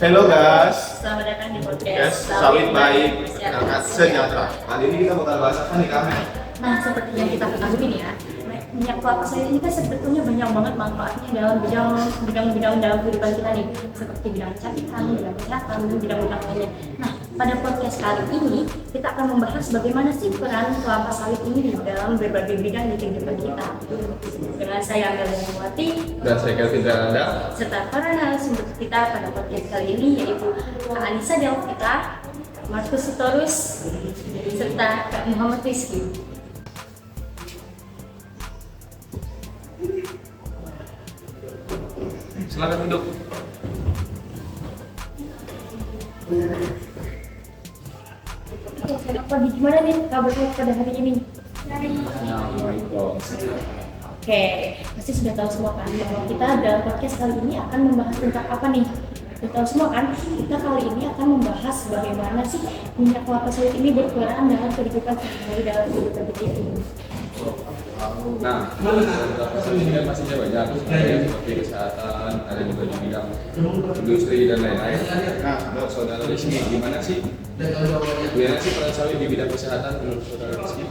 Halo guys, Selamat datang di yes, podcast sawit baik, masyarakat sejahtera. Kali ini kita bakal bahas apa nih Kak? Nah, seperti yang kita ketahui nih ya, minyak kelapa sawit ini kan sebetulnya banyak banget manfaatnya dalam bidang-bidang dalam kehidupan kita nih, seperti bidang kecantikan, bidang kesehatan, dan bidang-bidang lainnya. Nah, pada podcast kali ini kita akan membahas bagaimana sih peran kelapa sawit ini di dalam berbagai bidang di kehidupan kita. Dengan saya Amelia Muwati Dan saya Kelvin Anda. serta para narasumber kita pada podcast kali ini yaitu Kak Anissa Delvita, Markus Sitorus, serta Kak Muhammad Rizky. Silakan duduk. Selamat pagi, gimana nih kabarnya pada hari ini? Oke, pasti sudah tahu semua kan bahwa kita dalam podcast kali ini akan membahas tentang apa nih? Sudah tahu semua kan? Kita kali ini akan membahas bagaimana sih minyak kelapa sawit ini berperan dalam kehidupan sehari-hari dalam kehidupan kita ini. Nah, ini kan pastinya banyak, seperti kesehatan, ada juga di bidang industri dan lain-lain. Nah, menurut saudara Rizky, gimana sih peran sawit di bidang kesehatan menurut saudara Rizky?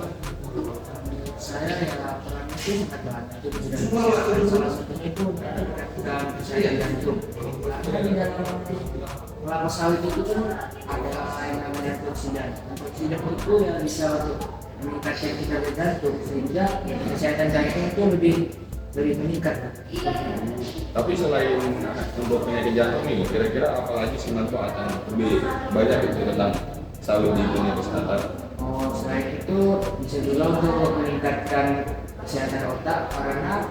Saya ya perannya sih sangat banyak di bidang kesehatan, salah satunya itu dan kesehatan jantung. Karena di dalam kelapa sawit itu kan ada yang namanya antioksidan. Antioksidan itu yang bisa untuk meningkatkan kita jantung sehingga kesehatan jantung itu lebih meningkat. Tapi selain untuk penyakit jantung ini, kira-kira apa lagi sih manfaat yang lebih banyak itu tentang sawit di dunia kesehatan? Oh, selain itu bisa juga untuk meningkatkan kesehatan otak karena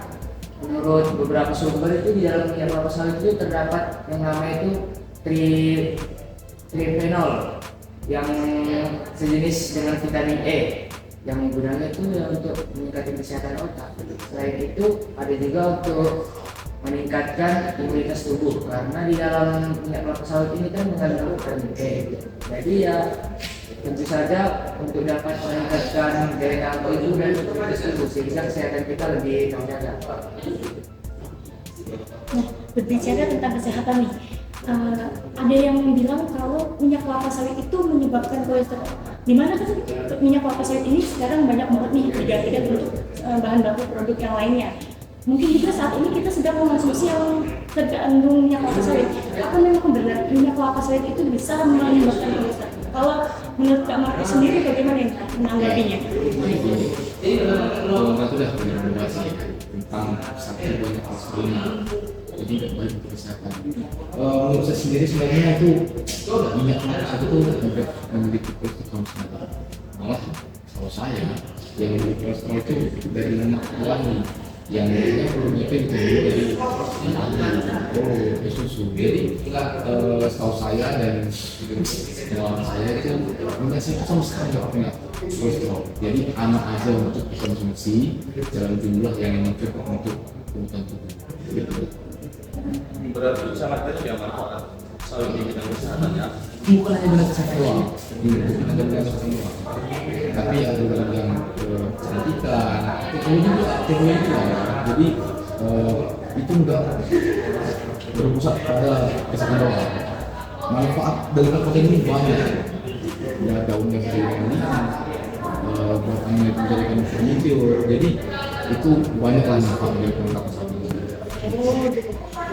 menurut beberapa sumber itu di dalam minyak kelapa sawit itu terdapat yang namanya itu triphenol yang sejenis dengan vitamin E yang gunanya itu ya untuk meningkatkan kesehatan otak. Selain itu ada juga untuk meningkatkan imunitas tubuh karena di dalam minyak kelapa sawit ini kan mengandung vitamin E. Jadi ya tentu saja untuk dapat meningkatkan daya tahan tubuh dan imunitas tubuh sehingga kesehatan kita lebih terjaga. Nah, berbicara tentang kesehatan nih, ada yang bilang kalau minyak kelapa sawit itu menyebabkan kolesterol. Dimana kan minyak kelapa sawit ini sekarang banyak banget nih digantikan untuk bahan baku produk yang lainnya. Mungkin juga saat ini kita sedang mengonsumsi yang terkandung minyak kelapa sawit. Apa memang benar minyak kelapa sawit itu bisa menyebabkan kolesterol? Kalau menurut Kak Markus sendiri bagaimana yang menanggapinya? Kalau nggak sudah benar-benar tentang sakit banyak kolesterolnya, jadi nggak baik untuk kesehatan. Menurut saya sendiri sebenarnya itu minyak kelapa sawit itu tidak memiliki kolesterol sama. Malah kalau saya yang memiliki kolesterol itu dari lemak hewani yang produknya itu dari susu. Jadi setahu saya dan pengalaman saya itu minyak sawit itu sama sekali nggak punya kolesterol. Jadi aman aja untuk dikonsumsi dalam jumlah yang memang cukup untuk kebutuhan tubuh. Gitu. Berarti sangat banyak ya manfaat sawit di bidang kesehatan ya? Bukan hanya bidang kesehatan doang, bukan hanya bidang kesehatan doang, tapi ada bidang kecantikan, teknologi juga ya. Jadi itu enggak berpusat pada kesehatan doang. Manfaat dari kelapa ini banyak. Ya daunnya dijadikan lidi, batangnya dijadikan furniture. Jadi itu banyak lah manfaat dari kelapa sawit ini.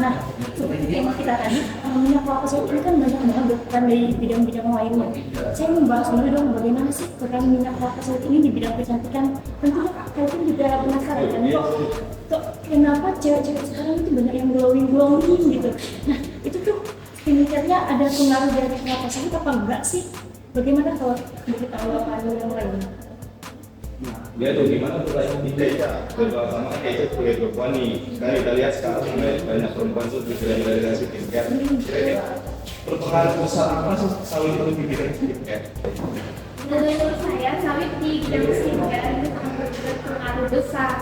Nah, seperti tema kita tadi, minyak kelapa sawit ini kan banyak banget berperan dari bidang-bidang lainnya. Saya membahas dulu dong bagaimana sih peran minyak kelapa sawit ini di bidang kecantikan. Tentunya kalian juga penasaran kan kok kenapa cewek-cewek sekarang itu banyak yang glowing gitu. Nah, itu tuh skincare-nya ada pengaruh dari kelapa sawit apa enggak sih? Bagaimana kalau kita tahu yang lain? Dia tuh gimana tuh kayak kita terutama kayak itu kuliah perempuan nih. Kan kita lihat sekarang banyak perempuan tuh dari skincare. Kira-kira berpengaruh besar apa sih sawit itu di bidang skincare? Menurut saya sawit di bidang skincare itu sangat berpengaruh besar.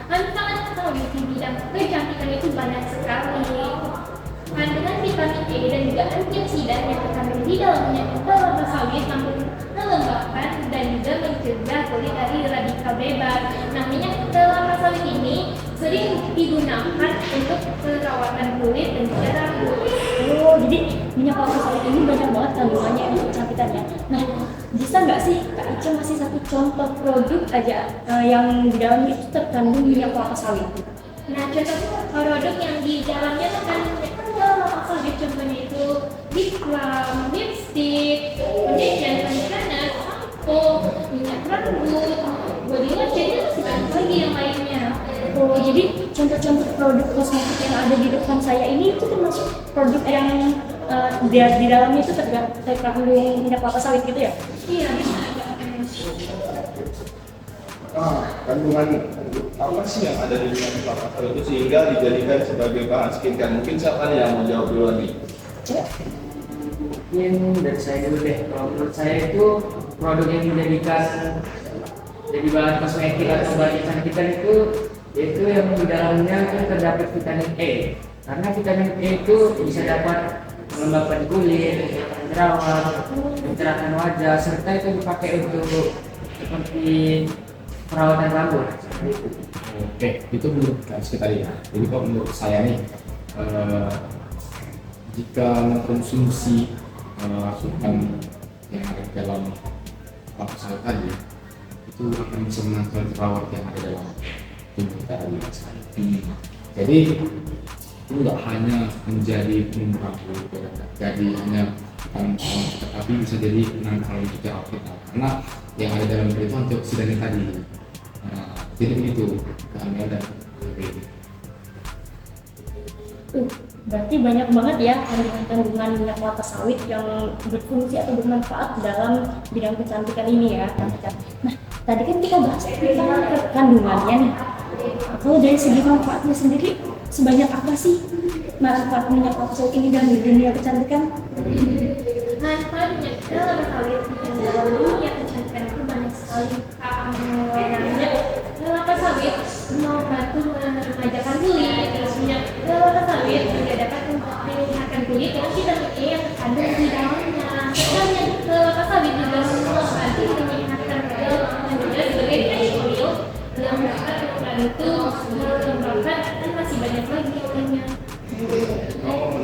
Kan sangat sawit di bidang kecantikan itu banyak sekali. Kandungan vitamin E dan juga antioksidan yang terkandung di dalamnya kelapa sawit melembabkan dan juga mencegah kulit dari radikal bebas. Nah, minyak kelapa sawit ini sering digunakan untuk perawatan kulit dan juga rambut. Oh, jadi minyak kelapa sawit ini banyak banget kandungannya untuk kecantikannya. Nah, bisa nggak sih Kak Ica masih satu contoh produk aja yang di dalamnya itu terkandung minyak kelapa sawit? Nah, contoh produk yang di dalamnya terkandung kelapa sawit contohnya itu lip balm, lipstick, foundation, conditioner, sampo, minyak rambut, body lotion, dan masih banyak lagi yang lainnya. Oh, jadi contoh-contoh produk kosmetik yang ada di depan saya ini itu termasuk produk yang di dalamnya itu terkandung minyak kelapa sawit gitu ya? Iya, bisa. Kandungan apa sih yang ada di minyak kelapa sawit itu sehingga dijadikan sebagai bahan skincare? Mungkin siapa nih yang mau jawab duluan nih? Mungkin dari saya dulu deh. Kalau menurut saya itu produk yang dijadikan jadi bahan kosmetik atau bahan kecantikan itu yaitu yang di dalamnya itu terdapat vitamin E. Karena vitamin E itu bisa dapat melembabkan kulit, menghilangkan jerawat, mencerahkan wajah, serta itu dipakai untuk seperti perawatan rambut. Oke, itu menurut Kak tadi ya. Jadi kalau menurut saya nih, jika mengkonsumsi asupan yang ada dalam kelapa sawit tadi, itu akan bisa menangkal jerawat yang ada dalam tubuh kita tadi. Jadi itu nggak hanya menjadi penumbuh rambut, jadi hanya tapi bisa jadi penangkal jerawat kita. Karena yang ada dalam itu antioksidan tadi. Jadi begitu kehamilan dan BPD. Berarti banyak banget ya kandungan minyak kelapa sawit yang berfungsi atau bermanfaat dalam bidang kecantikan ini ya, Kak Ica. Nah, tadi kan kita bahas tentang kandungannya nih. Kalau dari segi manfaatnya sendiri, sebanyak apa sih manfaat minyak kelapa sawit ini dalam dunia kecantikan? Manfaat minyak kelapa sawit yang dalam dunia kecantikan itu banyak sekali. Kelapa sawit membantu mengajarkan kulit, terus minyak kelapa sawit juga dapat menyehatkan kulit dengan vitamin E yang terkandung di dalamnya. Dan minyak kelapa sawit juga membantu menyehatkan kulit dan juga sebagai antioksidan yang dapat membantu melembabkan dan masih banyak lagi lainnya.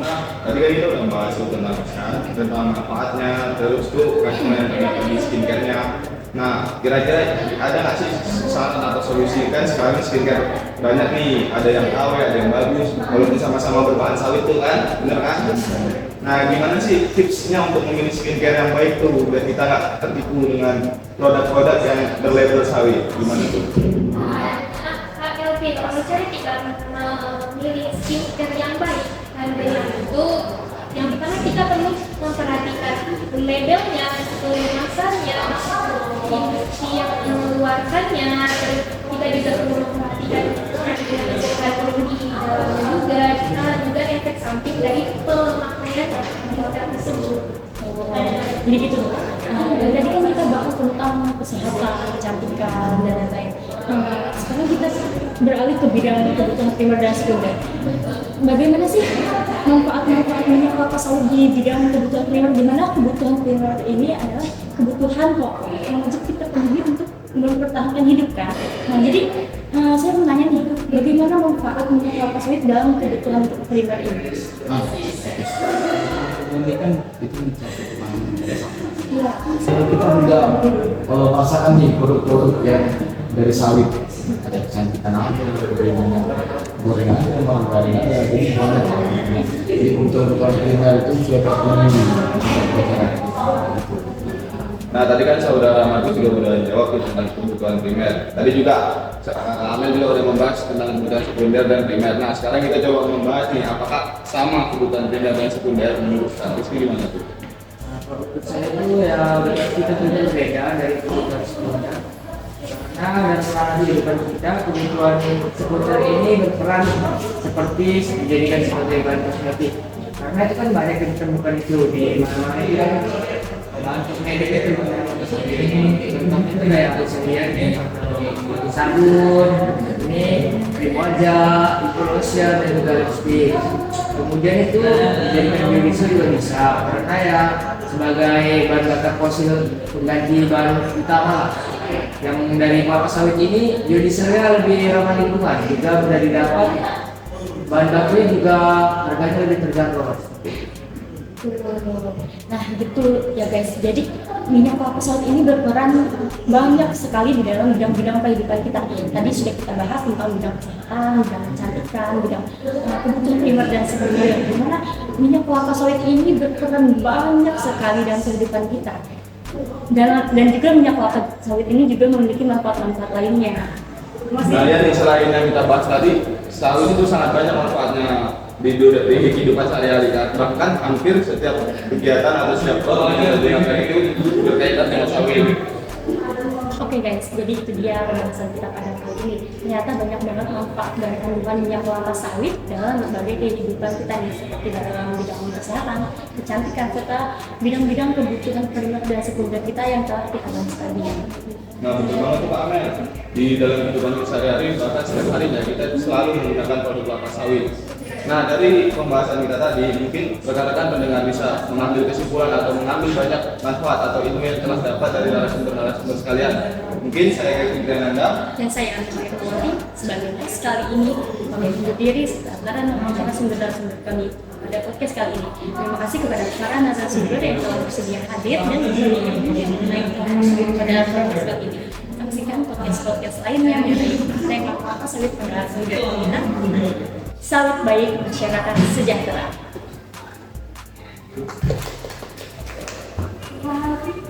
Nah, tadi kan kita udah bahas tentang kesehatan, tentang manfaatnya, terus tuh kandungan di skincare-nya. Nah, kira-kira ada nggak sih saran atau solusi? Kan sekarang skincare banyak nih, ada yang KW, ada yang bagus, walaupun sama-sama berbahan sawit tuh kan, bener kan? Nah, gimana sih tipsnya untuk memilih skincare yang baik tuh, biar kita nggak tertipu dengan produk-produk yang berlabel sawit? Gimana tuh? Oke, kalau cari kita memilih skincare yang baik, dan itu yang pertama kita perlu memperhatikan labelnya, kemasannya, industri yang mengeluarkannya. Kita juga perlu memperhatikan kesehatan di dalamnya juga efek samping dari pemakaian produk tersebut. Jadi gitu. Tadi kan kita bahas tentang kesehatan, kecantikan, dan lain-lain. Sekarang kita beralih ke bidang kebutuhan primer dan sekunder. Bagaimana sih manfaat-manfaat minyak kelapa sawit di bidang kebutuhan primer? Dimana kebutuhan primer ini adalah kebutuhan pokok yang wajib kita penuhi untuk mempertahankan hidup kan. Nah, jadi saya mau nanya nih, bagaimana manfaat minyak kelapa sawit dalam kebutuhan primer ini? Ini kan itu mencakup Iya. kita juga merasakan nih produk-produk yang dari sawit, ada kecantikan apa, gorengan ada, jadi banyak. Jadi untuk kebutuhan primer itu sudah terpenuhi. Nah, tadi kan saudara Markus juga udah jawab tuh tentang kebutuhan primer. Tadi juga Amel juga udah membahas tentang kebutuhan sekunder dan primer. Nah, sekarang kita coba membahas nih, apakah sama kebutuhan primer dan sekunder menurut Rizky gimana tuh? Menurut saya itu ya kita sudah berbeda dari kebutuhan sekunder. Nah, dalam ranah kehidupan kita, kebutuhan sekunder ini berperan seperti dijadikan sebagai bahan kosmetik. Karena itu kan banyak yang ditemukan itu di mana-mana ya. Bahan kosmetik itu contohnya itu kayak kesemuanya sabun, ini krim wajah, lotion, dan juga lipstick. Kemudian itu dijadikan biodiesel juga bisa, karena ya sebagai bahan bakar fosil pengganti bahan utama yang dari kelapa sawit ini, biodieselnya lebih ramah lingkungan, juga mudah didapat, bahan bakunya juga harganya lebih terjangkau. Nah betul ya guys, jadi minyak kelapa sawit ini berperan banyak sekali di dalam bidang-bidang kehidupan kita. Tadi sudah kita bahas tentang bidang kesehatan, bidang kecantikan, bidang kebutuhan primer dan sebagainya. Dimana minyak kelapa sawit ini berperan banyak sekali dalam kehidupan kita. Dan juga minyak kelapa sawit ini juga memiliki manfaat-manfaat lainnya. Nah ya nih, selain yang kita bahas tadi, sawit itu sangat banyak manfaatnya di kehidupan sehari-hari kan. Bahkan hampir setiap kegiatan atau setiap produk yang kita gunakan itu berkaitan dengan sawit. Oke guys, jadi itu dia pembahasan kita pada kali ini. Ternyata banyak banget manfaat dari kandungan minyak kelapa sawit dalam berbagai kehidupan kita nih, seperti dalam bidang kesehatan, kecantikan, serta bidang-bidang kebutuhan primer dan sekunder kita yang telah kita bahas tadi. Nah betul banget tuh Pak Amel. Di dalam kehidupan kita sehari-hari, bahkan setiap harinya kita selalu menggunakan produk kelapa sawit. Nah dari pembahasan kita tadi, mungkin rekan-rekan pendengar bisa mengambil kesimpulan atau mengambil banyak manfaat atau ilmu yang telah dapat dari narasumber sekalian. Mungkin saya Kevin Anda Dan saya Anta Maria sebagai host kali ini kami undur diri setelah narasumber kami pada podcast kali ini. Terima kasih kepada para narasumber yang telah bersedia hadir dan mengenai pada podcast kali ini. Saksikan podcast lainnya mengenai tema kelapa sawit pada sawit kita. Sawit baik, masyarakat sejahtera. Mas.